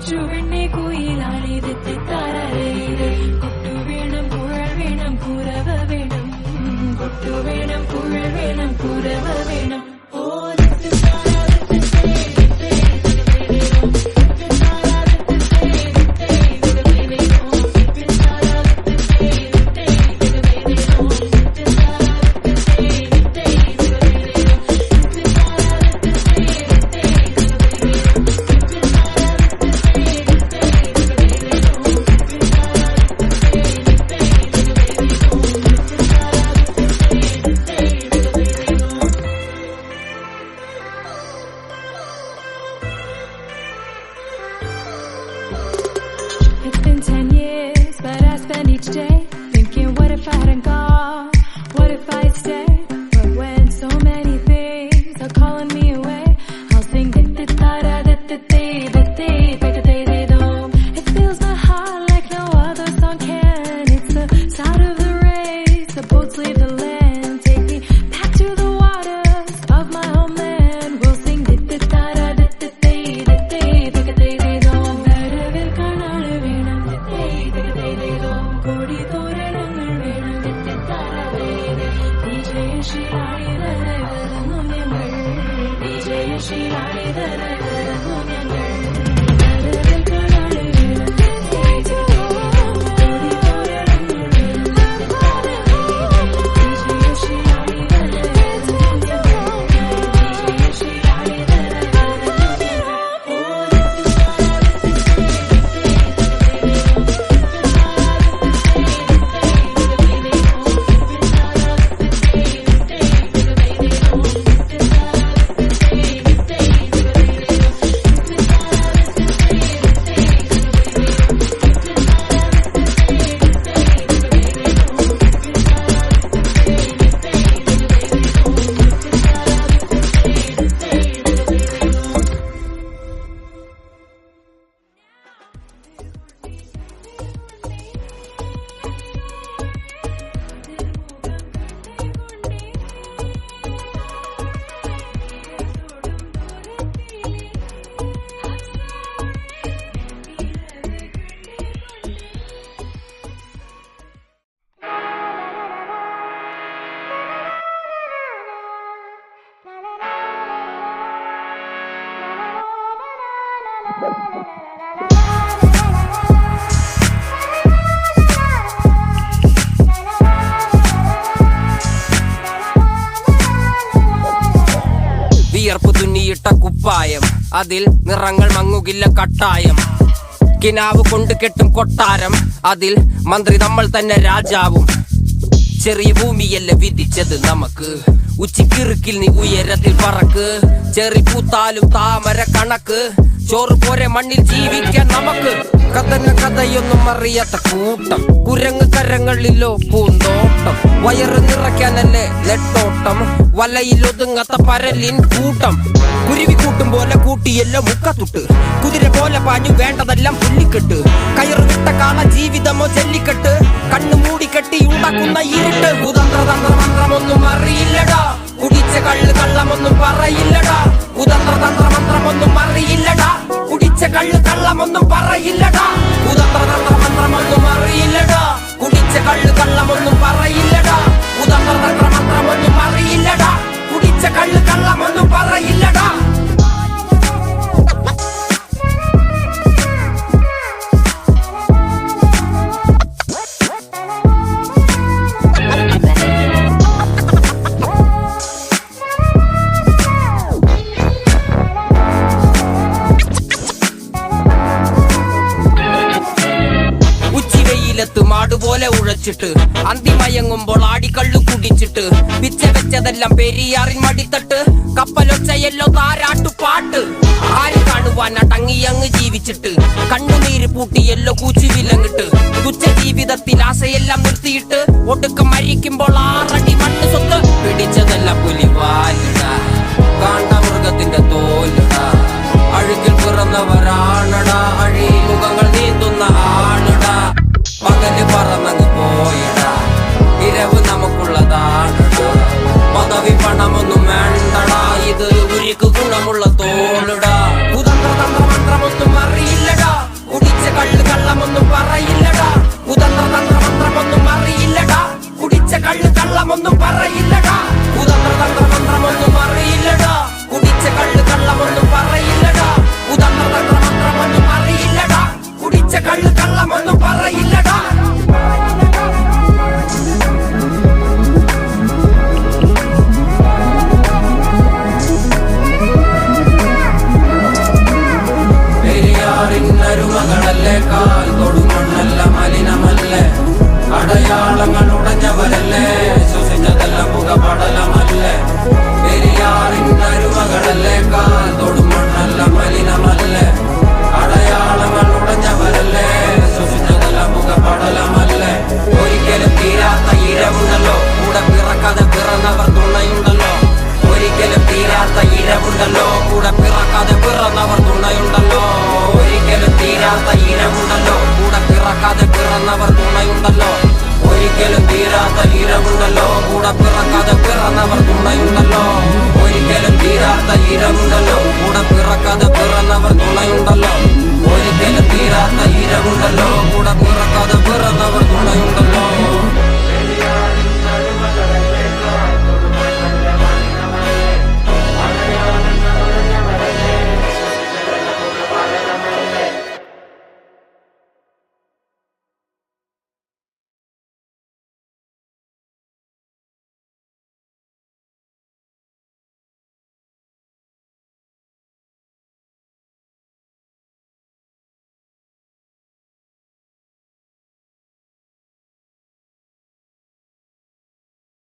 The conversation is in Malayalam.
കൊച്ചുവെണ്ണെ കുയിലാളി തെറ്റിത്താരേ കൊട്ടു വേണം കുഴൽ വേണം കുരവ വേണം കൊട്ടു വേണം കുഴൽ വേണം കുരവ വേണം It's been 10 years, but I spend each day thinking, what if I hadn't gone? What if I stayed? But when so many things are calling me away, I'll sing it fills my heart like no other song can. It's the sound of the race, the boats leave the land. Take me back to the waters of my homeland. We'll sing വിയർപ്പ് തുന്നിയിട്ട കുപ്പായം, അതിൽ നിറങ്ങൾ മങ്ങുകില്ല കട്ടായം. കിനാവ് കൊണ്ട് കെട്ടും കൊട്ടാരം, അതിൽ മന്ത്രി നമ്മൾ തന്നെ രാജാവും. ചെറിയ ഭൂമിയല്ല വിധിച്ചത് നമുക്ക്, ഉച്ചിക്കിറുക്കിൽ നീ ഉയരത്തിൽ പറക്ക്. ചെറി പൂത്താലും താമര കണക്ക്, ചോറ് പോരെ മണ്ണിൽ ജീവിക്കാൻ നമുക്ക്. കഥന കഥയൊന്നും അറിയാത്ത കൂട്ടം, കുരങ്ങ് കരങ്ങളിലോ പൂന്തോട്ടം. വയറ് നിറയ്ക്കാനല്ലേ നെട്ടോട്ടം, വലയിലൊതുങ്ങാത്ത പരലിൻ കൂട്ടം. കുരുവി കൂട്ടും പോലെ കൂട്ടിയല്ലോ മുക്കത്തുട്ട്, കുതിര പോലെ പാഞ്ഞു വേണ്ടതെല്ലാം പുല്ലിക്കെട്ട്. കയറുവിട്ട കാള ജീവിതമോ ജല്ലിക്കെട്ട്, കണ്ണു മൂടിക്കെട്ടി ഉണ്ടാക്കുന്ന ഇരുട്ട്. കുതന്ത്രതന്ത്രമന്ത്രമൊന്നും അറിയില്ലടാ, കുടിച്ച കള്ള് കള്ളമൊന്നും പറയില്ലടാ. കുതന്ത്രതന്ത്രമന്ത്രമൊന്നും അറിയില്ലടാ, കുടിച്ച കള്ള് കള്ളമൊന്നും പറയില്ലടാ. കുതന്ത്രതന്ത്രമന്ത്രമൊന്നും അറിയില്ലടാ, കുടിച്ച കള്ള് കള്ളമൊന്നും പറയില്ലടാ. കുതന്ത്രതന്ത്രമന്ത്രമൊന്നും അറിയില്ലടാ, കുടിച്ച കള്ള് കള്ളമൊന്നും പറയില്ലടാ. മാടുപോലെ ഉഴച്ചിട്ട് അന്തിമയങ്ങുമ്പോൾ ആടിക്കള്ളു കുടിച്ചിട്ട്, പിച്ച വെച്ചതെല്ലാം പെരിയാറിൻ മടിത്തട്ട്. കപ്പലൊച്ചയല്ലോ താരാട്ടുപാട്ട്, ആര് കാണുവാൻ അടങ്ങിയങ്ങ് ജീവിച്ചിട്ട്. കണ്ണുനീര് പൂട്ടിയല്ലോ കൂച്ചി വിലങ്ങിട്ട്, തുച്ഛ ജീവിതത്തിൽ ആശയെല്ലാം നിർത്തിയിട്ട്. ഒടുക്കം മരിക്കുമ്പോൾ 6 അടി മണ്ണ് സ്വത്ത്. പിടിച്ചതെല്ലാം പുലിവാലിടാ, കാണ്ടമൃഗത്തിന്റെ തോലിടാ. അഴുകിൽ പിറന്നവരാണടാ, അഴിമുഖങ്ങൾ നീന്തുന്ന ആണടാ. പകല് പറന്നങ്ങ് പോയിടാ, ഇരവ് നമുക്കുള്ളതാണടാ. പദവി പണമൊന്നും വേണ്ടടാ, ഇത് ഉരുക്ക് ഗുണമുള്ള തോളിടാ. കുതന്ത്രതന്ത്രമന്ത്രമൊന്നും അറിയില്ലടാ, തുണയുണ്ടല്ലോ ഒരിക്കലും തീരാത്ത ഈരമുണ്ടല്ലോ കൂടെ പിറക്കാതെ പിറന്നവർ തുണയുണ്ടല്ലോ ഒരിക്കലും തീരാത്ത ഈരമുണ്ടല്ലോ കൂടെ പിറക്കാതെ പിറന്നവർ തുണയുണ്ടല്ലോ